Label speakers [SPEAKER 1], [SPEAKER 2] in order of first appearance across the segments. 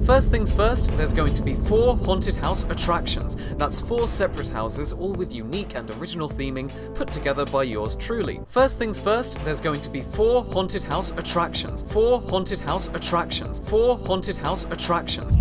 [SPEAKER 1] First things first, there's going to be 4 haunted house attractions. That's 4 separate houses, all with unique and original theming, put together by yours truly. First things first, there's going to be 4 haunted house attractions. 4 haunted house attractions. 4 haunted house attractions.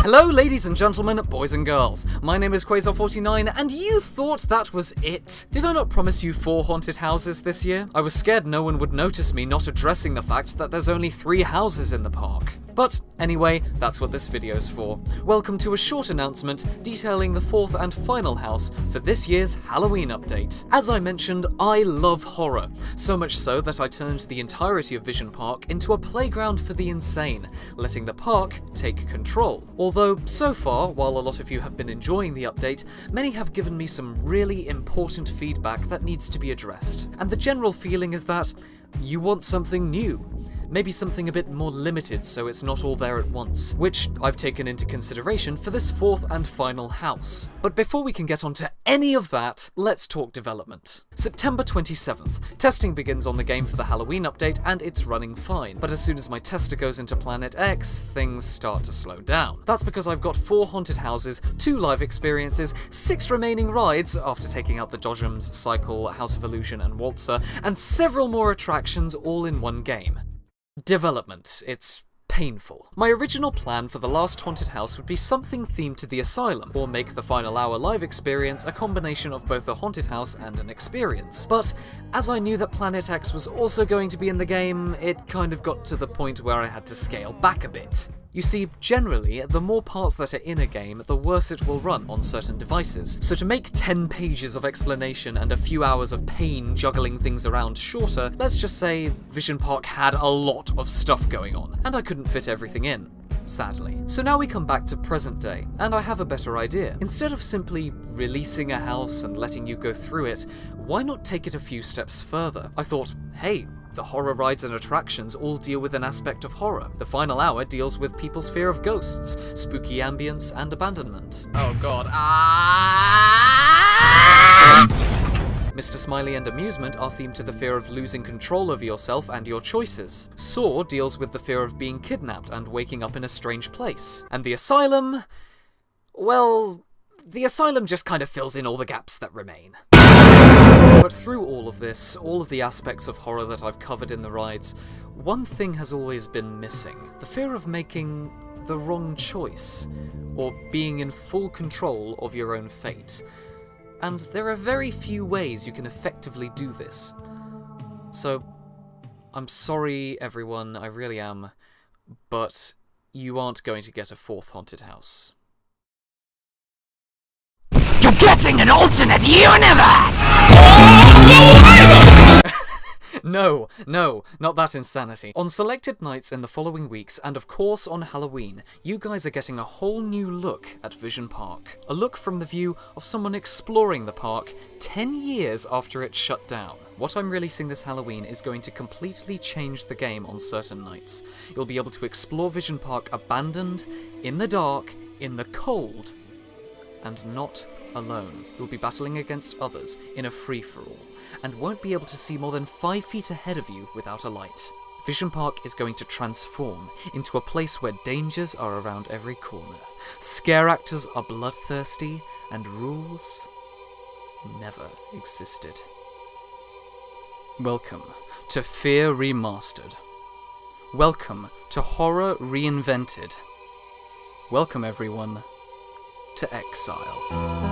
[SPEAKER 1] Hello ladies and gentlemen, boys and girls. My name is Quazar49 and you thought that was it. Did I not promise you 4 haunted houses this year? I was scared no one would notice me not addressing the fact that there's only 3 houses in the park. But anyway, that's what this video's for. Welcome to a short announcement detailing the 4th and final house for this year's Halloween update. As I mentioned, I love horror, so much so that I turned the entirety of Vision Park into a playground for the insane, letting the park take control. Although, so far, while a lot of you have been enjoying the update, many have given me some really important feedback that needs to be addressed. And the general feeling is that you want something new. Maybe something a bit more limited so it's not all there at once, which I've taken into consideration for this 4th and final house. But before we can get onto any of that, let's talk development. September 27th, testing begins on the game for the Halloween update and it's running fine. But as soon as my tester goes into Planet X, things start to slow down. That's because I've got 4 haunted houses, 2 live experiences, 6 remaining rides after taking out the Dodgems, Cycle, House of Illusion and Waltzer, and several more attractions all in one game. Development. It's painful. My original plan for the last haunted house would be something themed to the asylum, or make the final hour live experience a combination of both a haunted house and an experience. But as I knew that Planet X was also going to be in the game, it kind of got to the point where I had to scale back a bit. You see, generally, the more parts that are in a game, the worse it will run on certain devices. So to make 10 pages of explanation and a few hours of pain juggling things around shorter, let's just say Vision Park had a lot of stuff going on, and I couldn't fit everything in. Sadly. So now we come back to present day, and I have a better idea. Instead of simply releasing a house and letting you go through it, why not take it a few steps further? I thought, hey, the horror rides and attractions all deal with an aspect of horror. The final hour deals with people's fear of ghosts, spooky ambience, and abandonment. Oh god. Mr. Smiley and Amusement are themed to the fear of losing control over yourself and your choices. Saw deals with the fear of being kidnapped and waking up in a strange place. And the Asylum... well, the Asylum just kind of fills in all the gaps that remain. But through all of this, all of the aspects of horror that I've covered in the rides, one thing has always been missing. The fear of making the wrong choice, or being in full control of your own fate. And there are very few ways you can effectively do this. So, I'm sorry everyone, I really am, but you aren't going to get a 4th haunted house.
[SPEAKER 2] You're getting an alternate universe!
[SPEAKER 1] No, not that insanity. On selected nights in the following weeks, and of course on Halloween, you guys are getting a whole new look at Vision Park. A look from the view of someone exploring the park 10 years after it shut down. What I'm releasing this Halloween is going to completely change the game on certain nights. You'll be able to explore Vision Park abandoned, in the dark, in the cold, and not alone. You'll be battling against others in a free-for-all, and won't be able to see more than 5 feet ahead of you without a light. Vision Park is going to transform into a place where dangers are around every corner, scare actors are bloodthirsty, and rules never existed. Welcome to Fear Remastered. Welcome to Horror Reinvented. Welcome everyone to Exile.